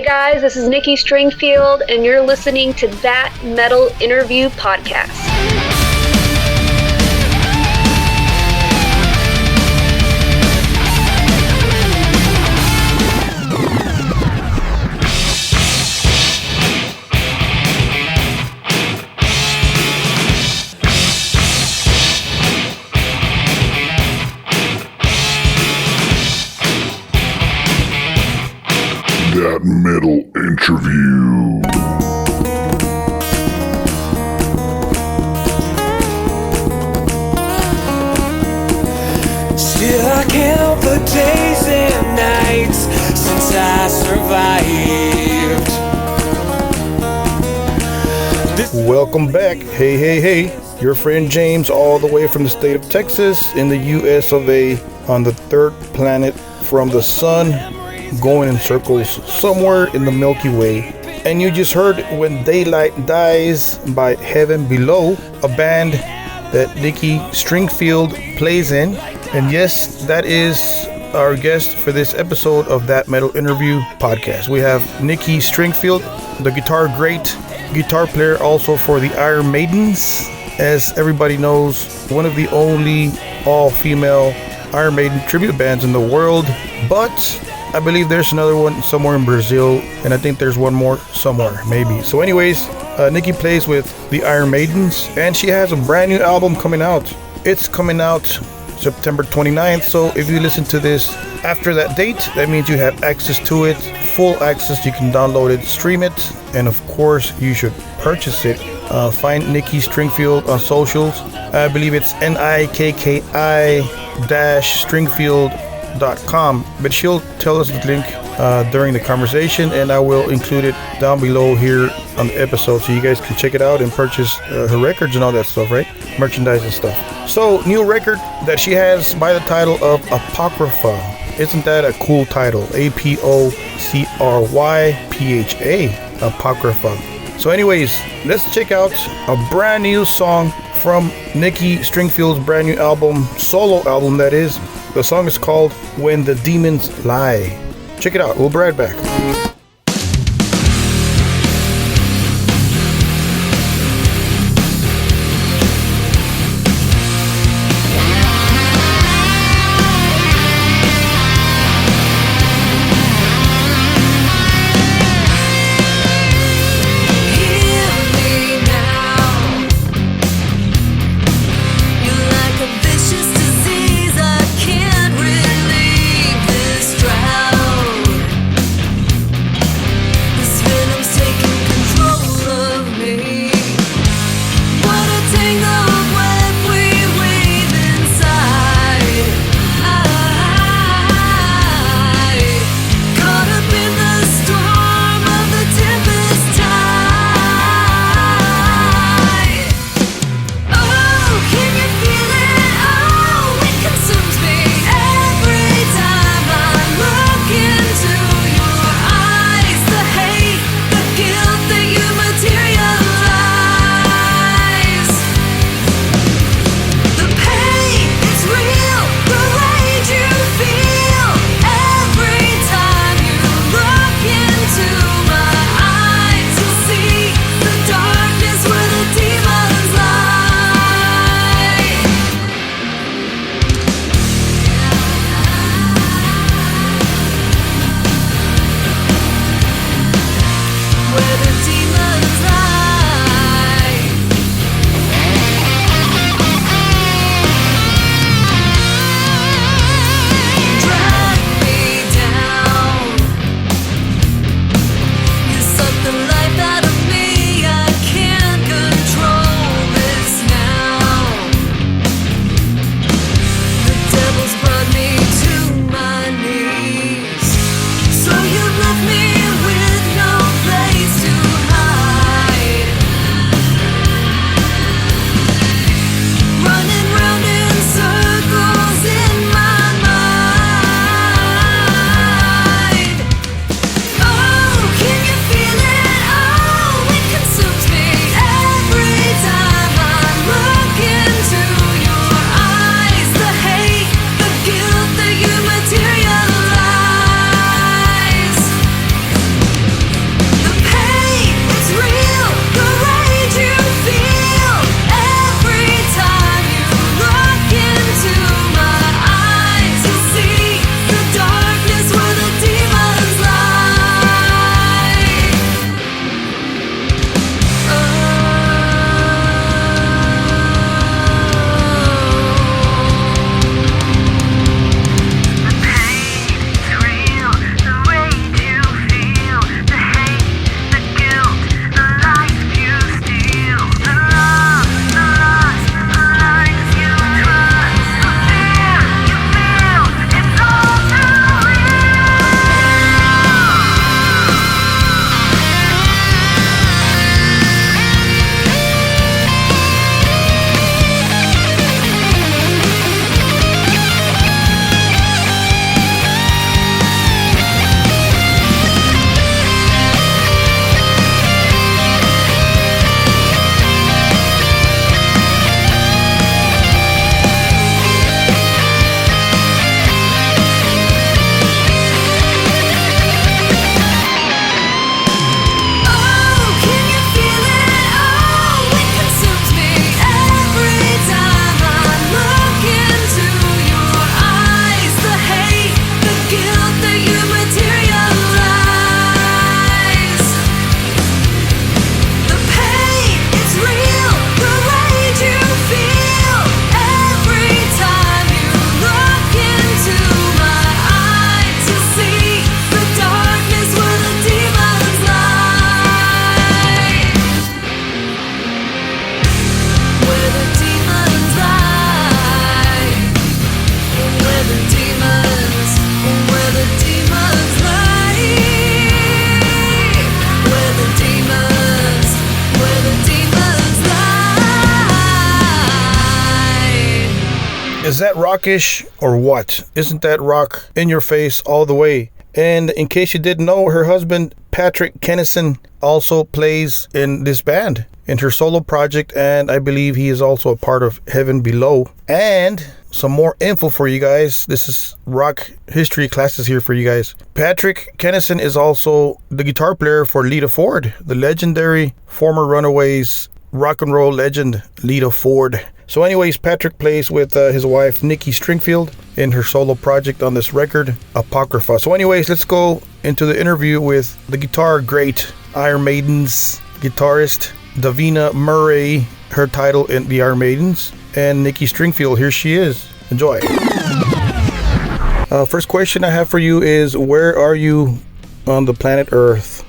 guys, this is Nikki Stringfield, and you're listening to That Metal Interview Podcast. That Metal Interview. Still I count the days and nights since I survived. Welcome back. Hey. Your friend James, all the way from the state of Texas in the US of A, on the third planet from the sun, going in circles somewhere in the Milky Way. And you just heard When Daylight Dies by Heaven Below, a band that Nikki Stringfield plays in. And yes, that is our guest for this episode of That Metal Interview Podcast. We have Nikki Stringfield, the great guitar player also for the Iron Maidens. As everybody knows, one of the only all-female Iron Maiden tribute bands in the world. But I believe there's another one somewhere in Brazil, and I think there's one more somewhere, maybe. So anyways, Nikki plays with the Iron Maidens, and she has a brand new album coming out. It's coming out September 29th, so if you listen to this after that date, that means you have access to it, full access. You can download it, stream it, and of course, you should purchase it. Find Nikki Stringfield on socials. I believe it's NIKKI-Stringfield.com, but she'll tell us the link during the conversation, and I will include it down below here on the episode so you guys can check it out and purchase her records and all that stuff, right? Merchandise and stuff. So, new record that she has by the title of Apocrypha. Isn't that a cool title? Apocrypha. Apocrypha. So anyways, let's check out a brand new song from Nikki Stringfield's brand new album, solo album that is. The song is called When the Demons Lie. Check it out. We'll be right back. Is that rockish or what? Isn't that rock in your face all the way? And in case you didn't know, her husband, Patrick Kennison, also plays in this band, in her solo project, and I believe he is also a part of Heaven Below. And some more info for you guys. This is rock history classes here for you guys. Patrick Kennison is also the guitar player for Lita Ford, the legendary former Runaways rock and roll legend Lita Ford. So anyways, Patrick plays with his wife Nikki Stringfield in her solo project on this record, Apocrypha. So anyways, let's go into the interview with the guitar great Iron Maidens guitarist Davina Murray, her title in the Iron Maidens, and Nikki Stringfield. Here she is. Enjoy. First question I have for you is, where are you on the planet Earth?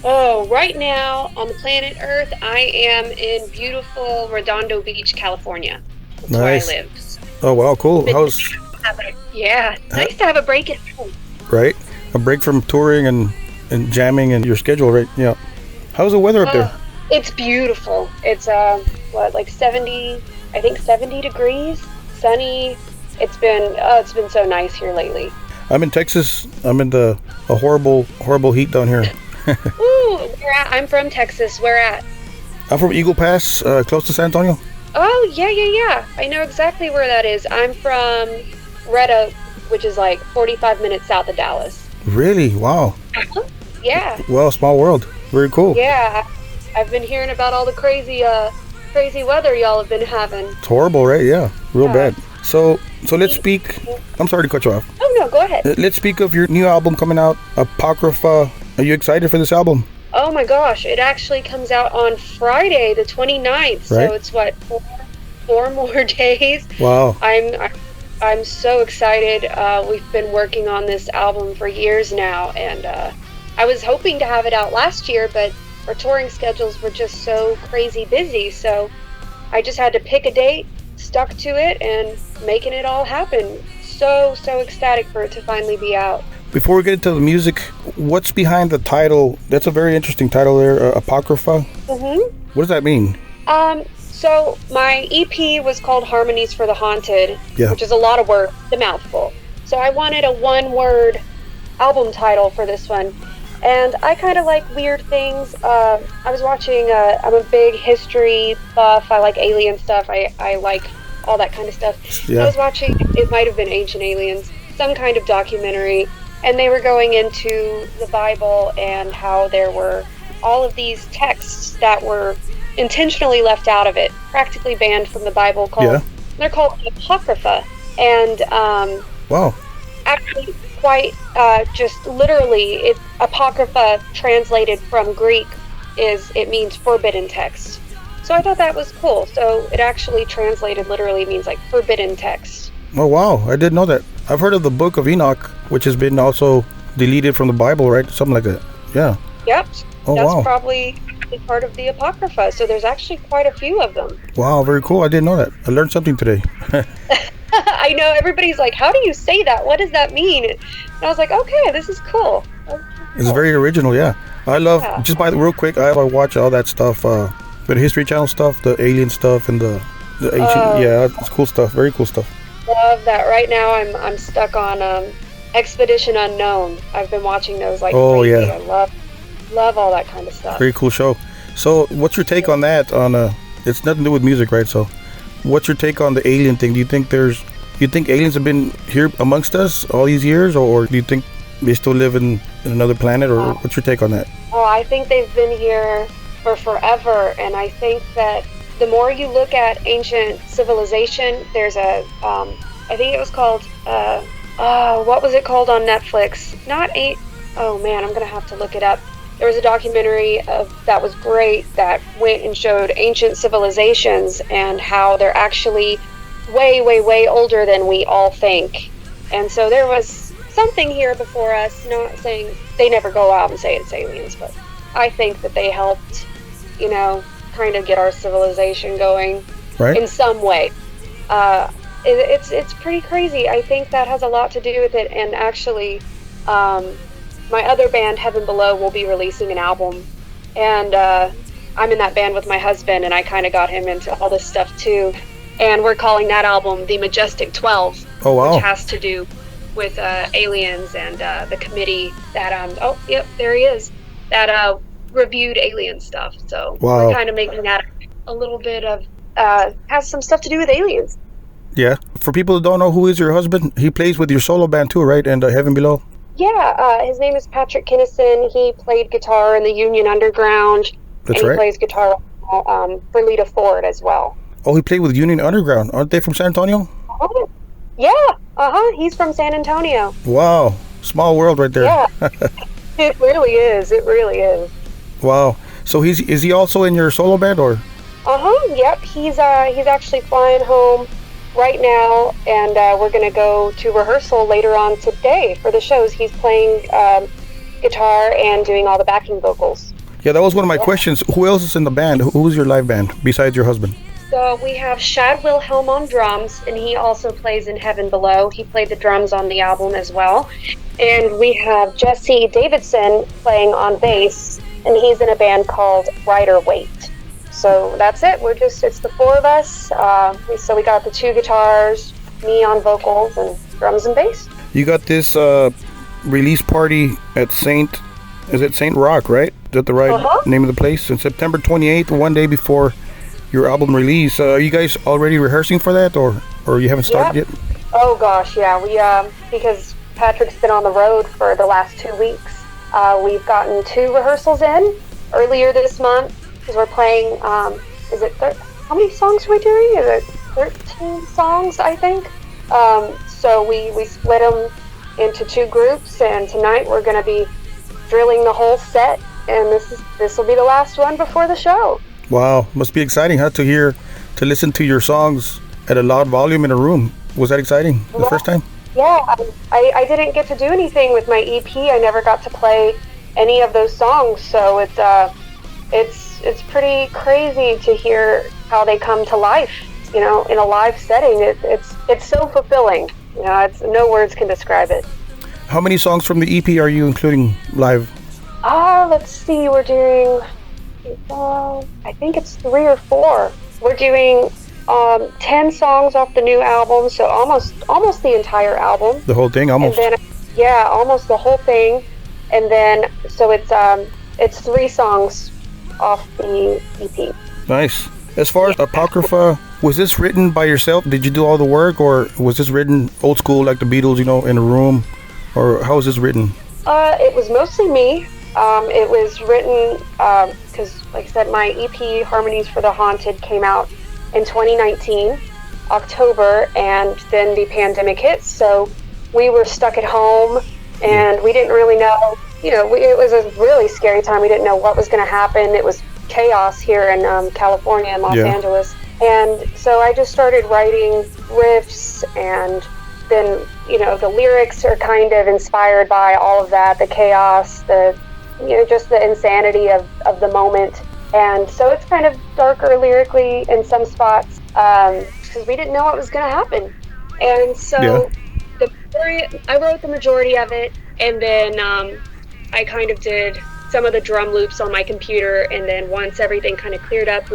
Oh, right now on the planet Earth, I am in beautiful Redondo Beach, California. That's Nice. where I live. Oh wow, cool. How's Yeah, it's nice to have a break at home. right? A break from touring and jamming and your schedule, right? Yeah. How's the weather up there? It's beautiful. It's like 70, I think 70 degrees, sunny. It's been so nice here lately. I'm in Texas. I'm in a horrible heat down here. Ooh, where at? I'm from Texas. Where at? I'm from Eagle Pass, close to San Antonio. Oh, yeah. I know exactly where that is. I'm from Red Oak, which is like 45 minutes south of Dallas. Really? Wow. Yeah. Well, small world. Very cool. Yeah. I've been hearing about all the crazy weather y'all have been having. It's horrible, right? Yeah. Real bad. So let's speak. I'm sorry to cut you off. Oh, no, go ahead. Let's speak of your new album coming out, Apocrypha. Are you excited for this album? Oh my gosh, it actually comes out on Friday the 29th. So Right. it's what, four more days. Wow. I'm so excited. We've been working on this album for years now, and I was hoping to have it out last year, but our touring schedules were just so crazy busy. So I just had to pick a date, stuck to it, and making it all happen. So ecstatic for it to finally be out. Before we get into the music, what's behind the title? That's a very interesting title there, Apocrypha. Mm-hmm. What does that mean? So my EP was called Harmonies for the Haunted, Yeah. which is a lot of work, a mouthful. So I wanted a one-word album title for this one. And I kind of like weird things. I was watching, I'm a big history buff. I like alien stuff. I like all that kind of stuff. Yeah. I was watching, it might have been Ancient Aliens, some kind of documentary. And they were going into the Bible and how there were all of these texts that were intentionally left out of it, practically banned from the Bible. They're called Apocrypha. And Wow. actually quite just literally, Apocrypha translated from Greek it means forbidden text. So I thought that was cool. So it actually translated literally means like forbidden text. Oh, wow. I didn't know that. I've heard of the Book of Enoch, which has been also deleted from the Bible, right? Something like that. Yeah. Yep. Oh, That's wow. probably part of the Apocrypha. So there's actually quite a few of them. Wow, very cool. I didn't know that. I learned something today. I know everybody's like, how do you say that? What does that mean? And I was like, okay, this is cool. It's very original, yeah. I love, Yeah. just by the real quick, I watch all that stuff, the History Channel stuff, the alien stuff, and the ancient, yeah, it's cool stuff, very cool stuff. Love that. Right now I'm stuck on Expedition Unknown. I've been watching those like Oh, crazy. yeah. I love all that kind of stuff. Very cool show. So, what's your take on that? It's nothing to do with music, right? So, what's your take on the alien thing? Do you think aliens have been here amongst us all these years, or do you think they still live in another planet, or what's your take on that? Oh, I think they've been here for forever, and I think that the more you look at ancient civilization, there's I think it was called, what was it called on Netflix? Oh man, I'm gonna have to look it up. There was a documentary that was great that went and showed ancient civilizations and how they're actually way, way, way older than we all think. And so there was something here before us, not saying they never go out and say it's aliens, but I think that they helped, kind of get our civilization going Right? in some way. It's pretty crazy. I think that has a lot to do with it. And actually, my other band, Heaven Below, will be releasing an album. And I'm in that band with my husband, and I kind of got him into all this stuff too. and we're calling that album The Majestic 12. Oh, wow. Which has to do with aliens and the committee that oh yep, there he is, that reviewed alien stuff. So wow. We're kind of making that a little bit of has some stuff to do with aliens. Yeah. For people who don't know, who is your husband? He plays with your solo band too, right? And Heaven Below. Yeah, his name is Patrick Kinnison. He played guitar in the Union Underground. That's and right. He plays guitar for Lita Ford as well. Oh, he played with Union Underground. Aren't they from San Antonio? Oh, yeah. He's from San Antonio. Wow. Small world right there. Yeah. It really is. It really is. Wow. So is he also in your solo band or? Yep. He's actually flying home right now, and we're gonna go to rehearsal later on today for the shows. He's playing guitar and doing all the backing vocals. Yeah, that was one of my questions. Who else is in the band? Who's your live band besides your husband? So we have Shad Wilhelm on drums, and he also plays in Heaven Below. He played the drums on the album as well. And we have Jesse Davidson playing on bass, and he's in a band called Rider Waite. So that's it. It's the four of us. So we got the two guitars, me on vocals, and drums and bass. You got this release party at Saint Rock, right? Is that the right name of the place? On September 28th, one day before your album release. Are you guys already rehearsing for that, or you haven't started yet? Oh gosh, yeah. We because Patrick's been on the road for the last 2 weeks. We've gotten 2 rehearsals in earlier this month because we're playing. How many songs are we doing? Is it 13 songs? I think. So we split them into 2 groups, and tonight we're going to be drilling the whole set, and this will be the last one before the show. Wow, must be exciting, huh? To listen to your songs at a loud volume in a room. Was that exciting the first time? Yeah, I didn't get to do anything with my EP. I never got to play any of those songs, so it's pretty crazy to hear how they come to life. In a live setting. It's so fulfilling. It's no words can describe it. How many songs from the EP are you including live? Let's see. We're doing. I think it's 3 or 4. We're doing 10 songs off the new album, so almost the entire album. The whole thing, almost. And then, almost the whole thing, and then so it's 3 songs off the EP. Nice. As far as Apocrypha, was this written by yourself? Did you do all the work, or was this written old school like the Beatles, in a room, or how was this written? It was mostly me. It was written because, like I said, my EP, Harmonies for the Haunted, came out in 2019, October, and then the pandemic hit, so we were stuck at home, and we didn't really know, it was a really scary time. We didn't know what was going to happen. It was chaos here in California and Los Angeles, and so I just started writing riffs, and then, the lyrics are kind of inspired by all of that, the chaos, just the insanity of the moment. And so it's kind of darker lyrically in some spots because we didn't know what was going to happen. And so I wrote the majority of it, and then I kind of did some of the drum loops on my computer, and then once everything kind of cleared up,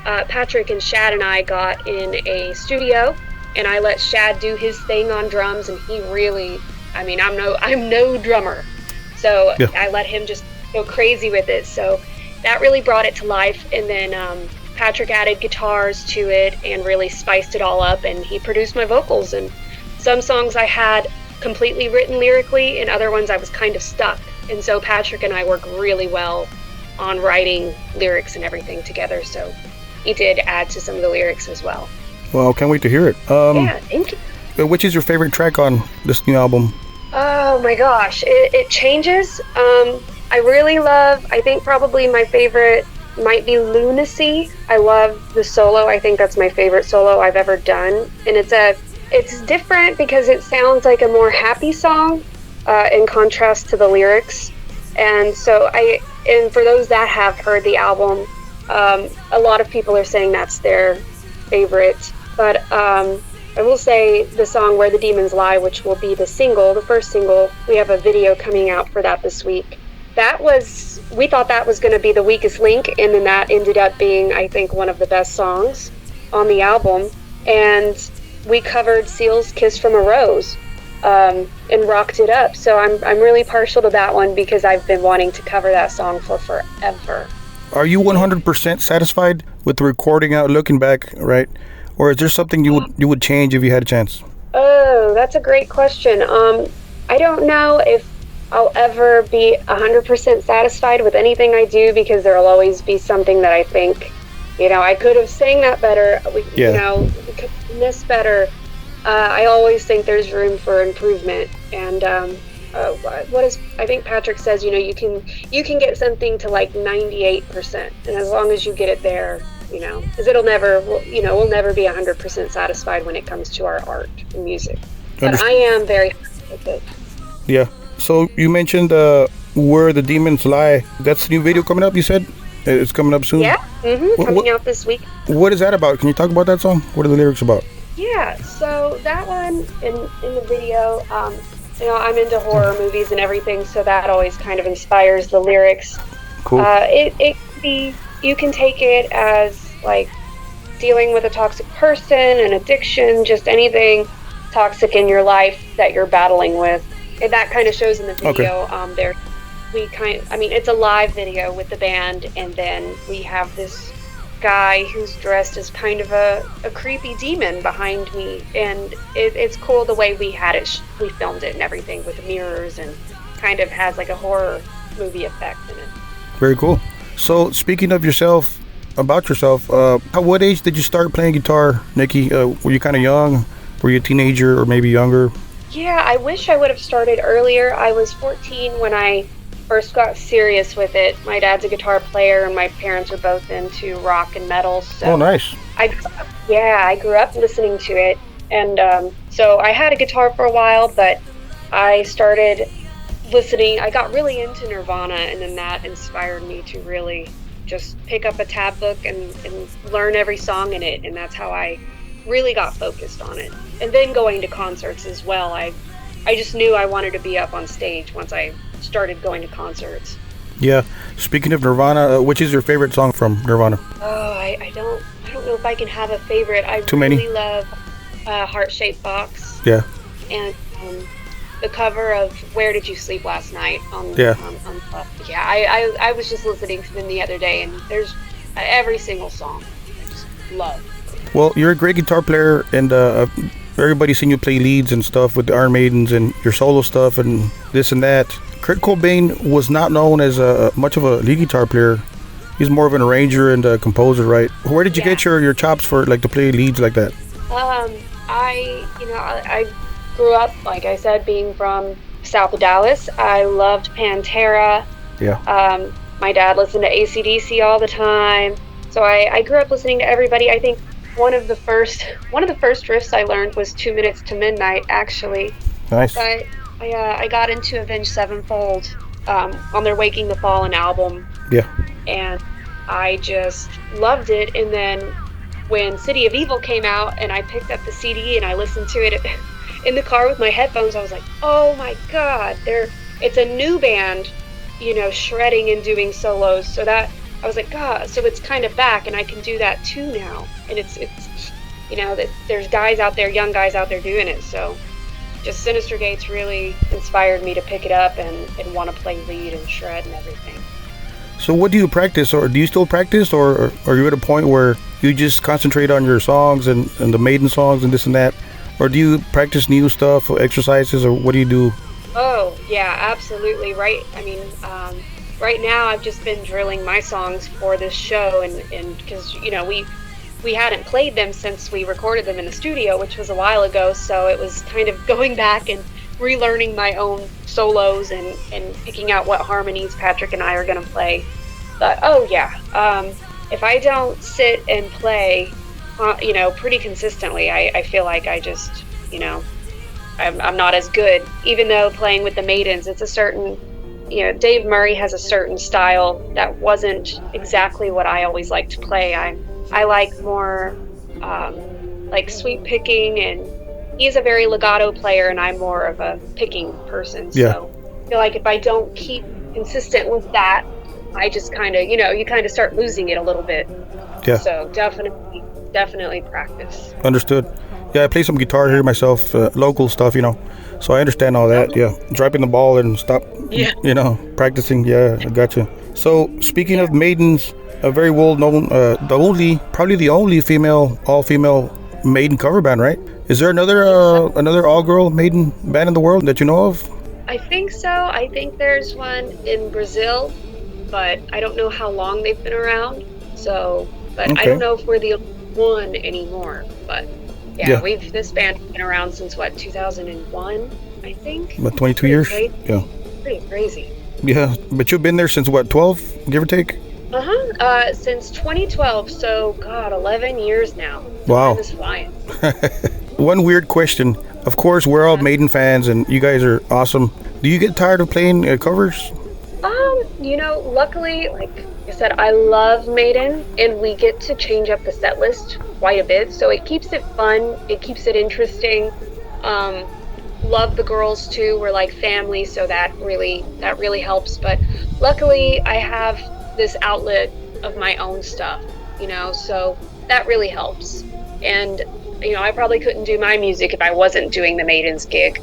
Patrick and Shad and I got in a studio, and I let Shad do his thing on drums, and he really, I'm no drummer. So I let him just go crazy with it. So that really brought it to life. And then Patrick added guitars to it and really spiced it all up. And he produced my vocals. And some songs I had completely written lyrically, and other ones I was kind of stuck. And so Patrick and I work really well on writing lyrics and everything together. So he did add to some of the lyrics as well. Well, can't wait to hear it. Thank you. Which is your favorite track on this new album? Oh my gosh, it changes. I think probably my favorite might be Lunacy. I love the solo. I think that's my favorite solo I've ever done. And it's different because it sounds like a more happy song in contrast to the lyrics. And so for those that have heard the album, a lot of people are saying that's their favorite. But I will say the song Where the Demons Lie, which will be the first single, we have a video coming out for that this week. We thought that was going to be the weakest link, and then that ended up being, I think, one of the best songs on the album. and we covered Seal's "Kiss from a Rose" and rocked it up. So I'm really partial to that one because I've been wanting to cover that song for forever. Are you 100% satisfied with the recording out looking back, right? Or is there something you would change if you had a chance? Oh, that's a great question. I don't know if I'll ever be 100% satisfied with anything I do, because there'll always be something that I think, I could have sang that better. We could have done this better. I always think there's room for improvement. And I think Patrick says, you can get something to like 98%, and as long as you get it there, because we'll never be 100% satisfied when it comes to our art and music. But I am very happy with it. Yeah. So you mentioned Where the Demons Lie. That's the new video coming up, you said? It's coming up soon? Yeah. Coming out this week. What is that about? Can you talk about that song? What are the lyrics about? Yeah, so that one in the video, I'm into horror movies and everything, so that always kind of inspires the lyrics. Cool. You can take it as like dealing with a toxic person, an addiction, just anything toxic in your life that you're battling with. And that kind of shows in the video. Okay. It's a live video with the band, and then we have this guy who's dressed as kind of a creepy demon behind me, and it's cool the way we had it. We filmed it and everything with the mirrors, and kind of has like a horror movie effect in it. Very cool. So speaking of yourself, at what age did you start playing guitar, Nikki? Were you kind of young? Were you a teenager or maybe younger? Yeah, I wish I would have started earlier. I was 14 when I first got serious with it. My dad's a guitar player, and my parents were both into rock and metal. So oh, nice. I grew up listening to it, and so I had a guitar for a while, but I started listening. I got really into Nirvana, and then that inspired me to really just pick up a tab book and learn every song in it, and that's how I really got focused on it. And then going to concerts as well. I just knew I wanted to be up on stage once I started going to concerts. Yeah. Speaking of Nirvana, which is your favorite song from Nirvana? Oh, I don't know if I can have a favorite. I Too really many? love Heart-Shaped Box. Yeah. And the cover of Where Did You Sleep Last Night on I was just listening to them the other day, and there's every single song I just love. Well, you're a great guitar player, and everybody's seen you play leads and stuff with the Iron Maidens and your solo stuff and this and that. Kurt Cobain was not known as much of a lead guitar player. He's more of an arranger and a composer, right? Where did you get your chops for to play leads like that? I grew up, like I said, being from south of Dallas. I loved Pantera. Yeah. My dad listened to AC/DC all the time, so I grew up listening to everybody. I think one of the first riffs I learned was 2 Minutes to Midnight, actually. Nice. But I got into Avenged Sevenfold on their Waking the Fallen album. Yeah. And I just loved it. And then when City of Evil came out and I picked up the CD and I listened to it in the car with my headphones, I was like, oh my God, it's a new band, shredding and doing solos. So that I was like, God, so it's kind of back, and I can do that too now. And it's that there's guys out there, young guys out there doing it. So just Sinister Gates really inspired me to pick it up and want to play lead and shred and everything. So what do you practice, or do you still practice, or are you at a point where you just concentrate on your songs and the Maiden songs and this and that? Or do you practice new stuff or exercises, or what do you do? Oh, yeah, absolutely. Right. Right now I've just been drilling my songs for this show, and because, we hadn't played them since we recorded them in the studio, which was a while ago, so it was kind of going back and relearning my own solos and picking out what harmonies Patrick and I are going to play. But, if I don't sit and play, pretty consistently, I feel like I just, I'm not as good. Even though playing with the Maidens, it's a certain, Dave Murray has a certain style that wasn't exactly what I always like to play. I like more like sweep picking, and he's a very legato player, and I'm more of a picking person. Yeah. So I feel like if I don't keep consistent with that, I just kind of, you kind of start losing it a little bit. Yeah. So definitely definitely practice. Understood. Yeah, I play some guitar here myself, local stuff, so I understand all that. Yeah, dropping the ball and stop, Yeah. practicing. Yeah, I gotcha. So speaking of Maidens, a very well known, probably the only all-female Maiden cover band, right? Is there another all-girl Maiden band in the world that you know of? I think so. I think there's one in Brazil, but I don't know how long they've been around. So, but I Okay. don't know if we're the only one anymore. But Yeah. this band's been around since 2001, I think. About 22 Pretty years. crazy. Yeah. Pretty crazy. Yeah, but you've been there since what, 12, give or take? Since 2012. So, God, 11 years now. Wow. Time is flying. One weird question. Of course, we're all Maiden fans, and you guys are awesome. Do you get tired of playing covers? Luckily, like I said, I love Maiden, and we get to change up the set list quite a bit, so it keeps it fun, it keeps it interesting. Love the girls too, we're like family, so that really helps. But luckily, I have this outlet of my own stuff, so that really helps. And I probably couldn't do my music if I wasn't doing the Maidens gig,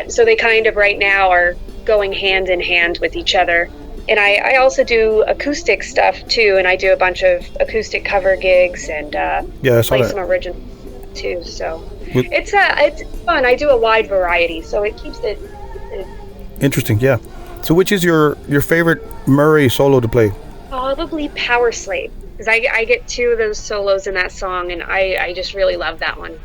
so they kind of right now are going hand in hand with each other. And I also do acoustic stuff too, and I do a bunch of acoustic cover gigs and Yeah, I saw play that. some original too. So With- it's fun. I do a wide variety, so it keeps it. Interesting, yeah. So which is your favorite Murray solo to play? Probably Power Slave, because I get two of those solos in that song, and I just really love that one.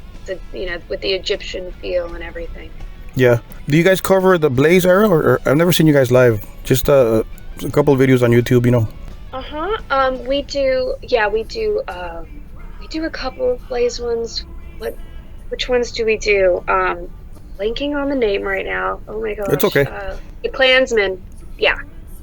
With the Egyptian feel and everything. Yeah. Do you guys cover the Blaze era, or I've never seen you guys live? Just a couple of videos on YouTube, We do. Yeah, we do. We do a couple of Blaze ones. Which ones do we do? Blanking on the name right now. Oh my gosh. It's okay. The Klansman. Yeah.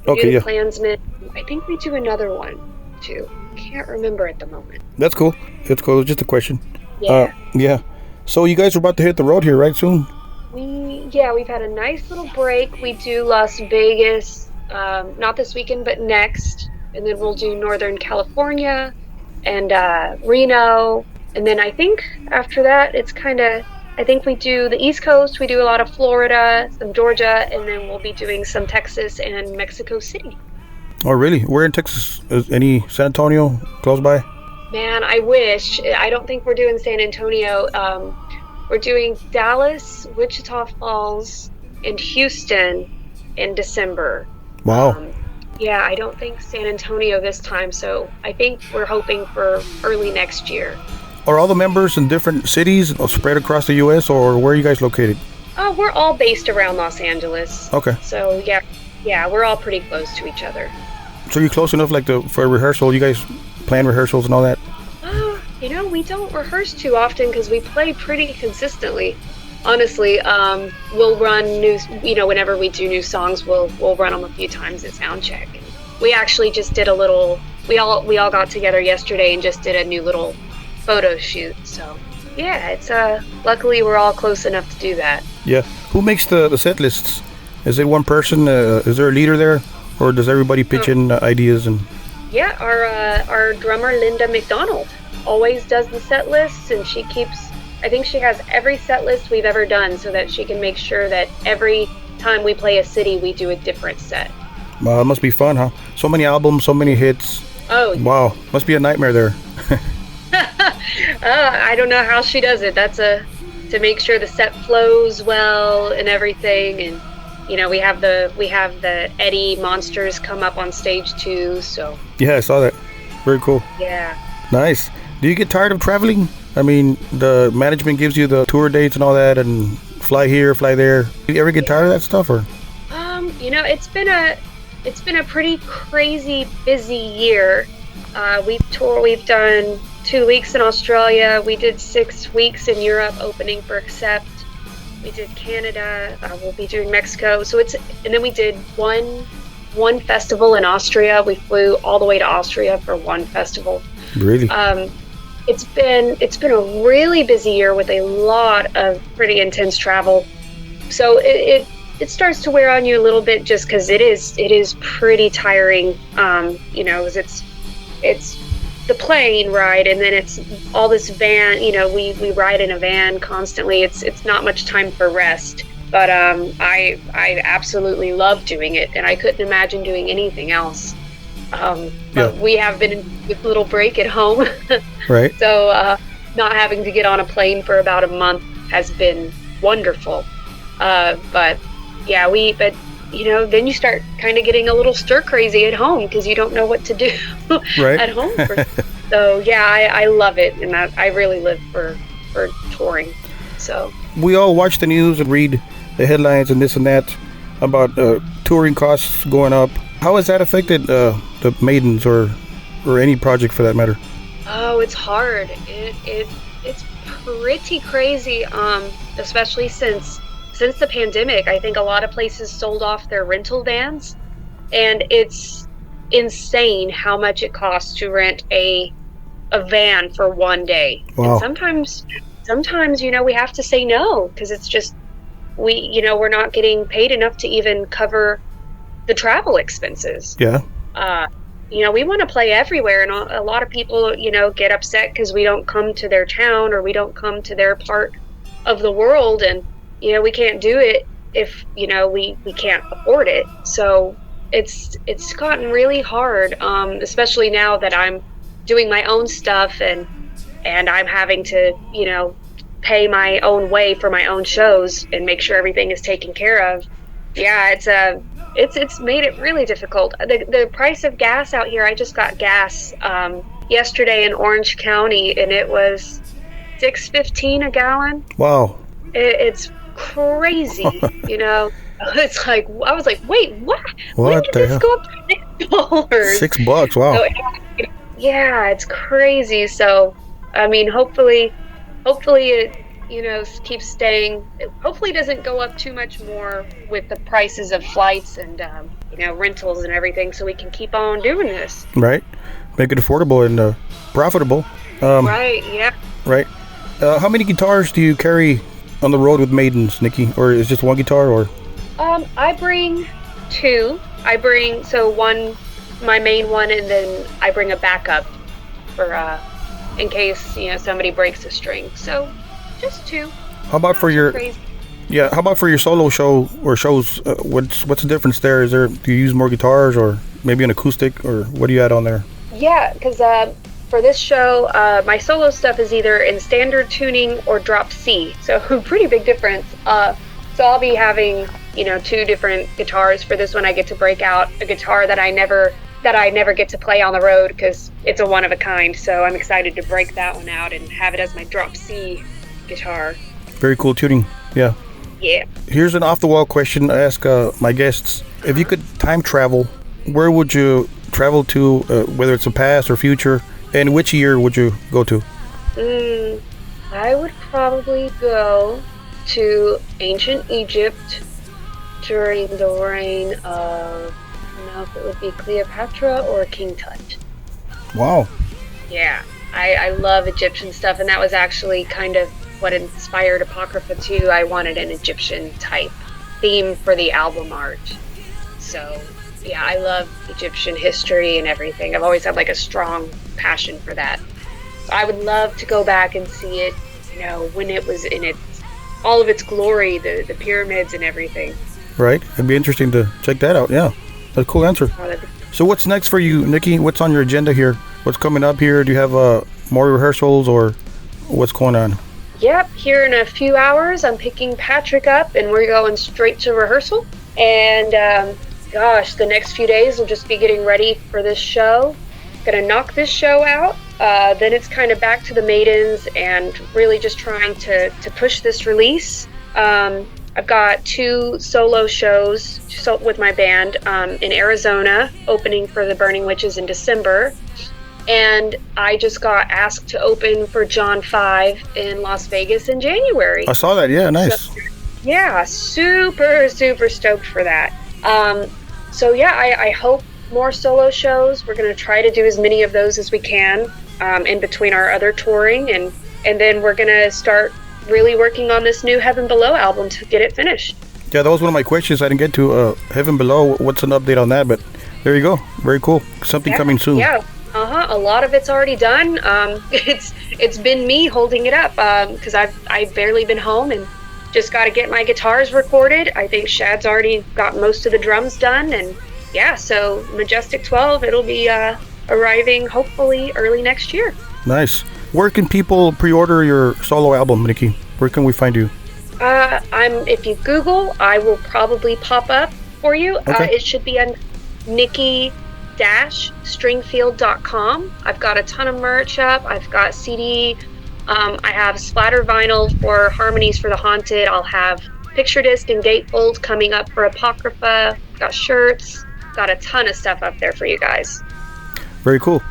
We Okay, do the yeah. Klansman. I think we do another one too. Can't remember at the moment. That's cool. It's cool. It's just a question. Yeah. Yeah. So you guys are about to hit the road here, right, soon? We've had a nice little break. We do Las Vegas, not this weekend, but next. And then we'll do Northern California and Reno. And then I think after that, I think we do the East Coast. We do a lot of Florida, some Georgia, and then we'll be doing some Texas and Mexico City. Oh, really? Where in Texas? Is any San Antonio close by? Man, I wish. I don't think we're doing San Antonio. We're doing Dallas, Wichita Falls, and Houston in December. Wow. Yeah, I don't think San Antonio this time, so I think we're hoping for early next year. Are all the members in different cities spread across the U.S., or where are you guys located? We're all based around Los Angeles. Okay. So yeah, we're all pretty close to each other. So you're close enough, for rehearsal? You guys plan rehearsals and all that? We don't rehearse too often because we play pretty consistently. Honestly, we'll run whenever we do new songs, we'll run them a few times at soundcheck. We actually just did a little. We all got together yesterday and just did a new little photo shoot. So yeah, it's luckily we're all close enough to do that. Yeah. Who makes the set lists? Is it one person? Is there a leader there, or does everybody pitch in ideas and? Yeah, our drummer Linda McDonald always does the set lists, and I think she has every set list we've ever done, so that she can make sure that every time we play a city, we do a different set. It must be fun, huh? So many albums, so many hits. Oh, Wow, must be a nightmare there. I don't know how she does it. To make sure the set flows well and everything, and we have the Eddie monsters come up on stage too. So Yeah, I saw that. Very cool. yeah. Nice. Do you get tired of traveling? I mean, the management gives you the tour dates and all that, and fly here, fly there. Do you ever get tired of that stuff, or? It's been a pretty crazy busy year. We've done 2 weeks in Australia. We did 6 weeks in Europe opening for Accept. We did Canada. We'll be doing Mexico. And then we did one festival in Austria. We flew all the way to Austria for one festival. Really? It's been a really busy year with a lot of pretty intense travel. So it starts to wear on you a little bit, just because it is pretty tiring. It's the plane ride, and then it's all this van. We ride in a van constantly. It's not much time for rest. But I absolutely love doing it, and I couldn't imagine doing anything else. But we have been in a little break at home, right? So not having to get on a plane for about a month has been wonderful. But then you start kind of getting a little stir crazy at home because you don't know what to do right. at home. So I love it, and I really live for touring. So we all watch the news and read the headlines and this and that about touring costs going up. How has that affected the Maidens or any project for that matter? Oh, it's hard. It's pretty crazy, especially since the pandemic. I think a lot of places sold off their rental vans, and it's insane how much it costs to rent a van for one day. Wow. And sometimes we have to say no because it's just we're not getting paid enough to even cover the travel expenses. Yeah. We want to play everywhere, and a lot of people get upset because we don't come to their town or we don't come to their part of the world, and we can't do it if we can't afford it. So it's gotten really hard, especially now that I'm doing my own stuff and I'm having to pay my own way for my own shows and make sure everything is taken care of. Yeah, it's made it really difficult. The price of gas out here, I just got gas yesterday in Orange County, and it was $6.15 a gallon. Wow. It's crazy. It's like I was like, wait, what? When did this go up to $6? $6, wow. So, yeah, it's crazy. So I mean, hopefully it keeps staying. Hopefully it doesn't go up too much more with the prices of flights and rentals and everything, so we can keep on doing this. Right, make it affordable and profitable. Right. Yeah. Right. How many guitars do you carry on the road with Maidens, Nikki, or is just one guitar? Or I bring two. One, my main one, and then I bring a backup for in case somebody breaks a string. So just two. How about for your crazy. Yeah, how about for your solo show or shows? What's the difference there? Do you use more guitars or maybe an acoustic, or what do you add on there? Yeah, because for this show, my solo stuff is either in standard tuning or drop C, so pretty big difference. So I'll be having two different guitars. For this one, I get to break out a guitar that I never get to play on the road because it's a one of a kind. So I'm excited to break that one out and have it as my drop C guitar. Very cool tuning. Yeah. Yeah. Here's an off-the-wall question I ask my guests. If you could time travel, where would you travel to, whether it's a past or future, and which year would you go to? I would probably go to ancient Egypt during the reign of, I don't know if it would be Cleopatra or King Tut. Wow. Yeah, I love Egyptian stuff, and that was actually kind of what inspired Apocrypha too. I wanted an Egyptian type theme for the album art. So yeah, I love Egyptian history and everything. I've always had like a strong passion for that. So I would love to go back and see it, when it was in all of its glory, the pyramids and everything. Right. It'd be interesting to check that out. Yeah. That's a cool answer. So what's next for you, Nikki? What's on your agenda here? What's coming up here? Do you have more rehearsals, or what's going on? Yep, here in a few hours, I'm picking Patrick up, and we're going straight to rehearsal. And the next few days we'll just be getting ready for this show. Gonna knock this show out. Then it's kind of back to the Maidens and really just trying to push this release. I've got 2 solo shows with my band in Arizona, opening for the Burning Witches in December. And I just got asked to open for John 5 in Las Vegas in January. I saw that. Yeah, nice. So, yeah, super, super stoked for that. I hope more solo shows. We're going to try to do as many of those as we can in between our other touring. And then we're going to start really working on this new Heaven Below album to get it finished. Yeah, that was one of my questions I didn't get to. Heaven Below, what's an update on that? But there you go. Very cool. Something coming soon. Yeah. A lot of it's already done. It's been me holding it up because I've barely been home and just got to get my guitars recorded. I think Shad's already got most of the drums done, and yeah, so Majestic 12, it'll be arriving hopefully early next year. Nice. Where can people pre-order your solo album, Nikki? Where can we find you? If you Google, I will probably pop up for you. Okay. It should be on Nikki-Stringfield.com. I've got a ton of merch up. I've got CD. I have splatter vinyl for Harmonies for the Haunted. I'll have picture disc and gatefold coming up for Apocrypha. Got shirts. Got a ton of stuff up there for you guys. Very cool.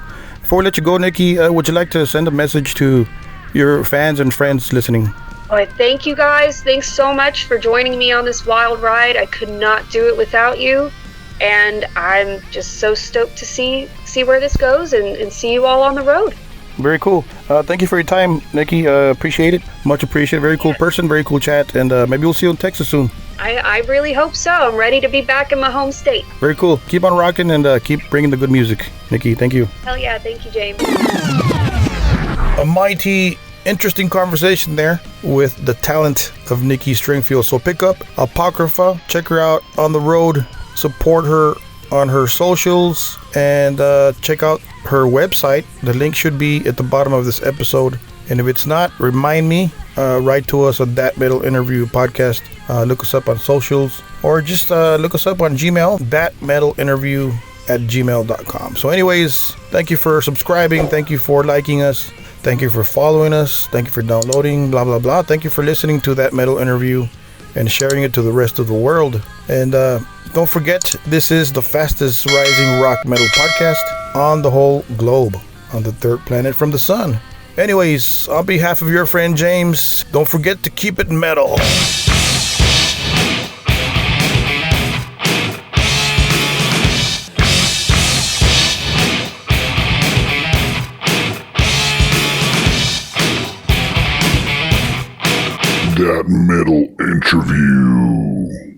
Before we let you go, Nikki, would you like to send a message to your fans and friends listening? Thank you guys. Thanks so much for joining me on this wild ride. I could not do it without you. And I'm just so stoked to see where this goes and see you all on the road. Very cool. Thank you for your time, Nikki. Appreciate it. Much appreciated. Very cool person. Very cool chat. And maybe we'll see you in Texas soon. I really hope so. I'm ready to be back in my home state. Very cool. Keep on rocking and keep bringing the good music. Nikki, thank you. Hell yeah. Thank you, James. A mighty interesting conversation there with the talent of Nikki Stringfield. So pick up Apocrypha. Check her out on the road. Support her on her socials and check out her website. The link should be at the bottom of this episode, and if it's not, remind me. Write to us at That Metal Interview Podcast. Look us up on socials, or just look us up on Gmail, thatmetalinterview@gmail.com. So anyways, thank you for subscribing, thank you for liking us, thank you for following us, thank you for downloading, blah blah blah. Thank you for listening to That Metal Interview and sharing it to the rest of the world. And don't forget, this is the fastest rising rock metal podcast on the whole globe, on the third planet from the sun. Anyways, on behalf of your friend James, don't forget to keep it metal. That Metal Interview.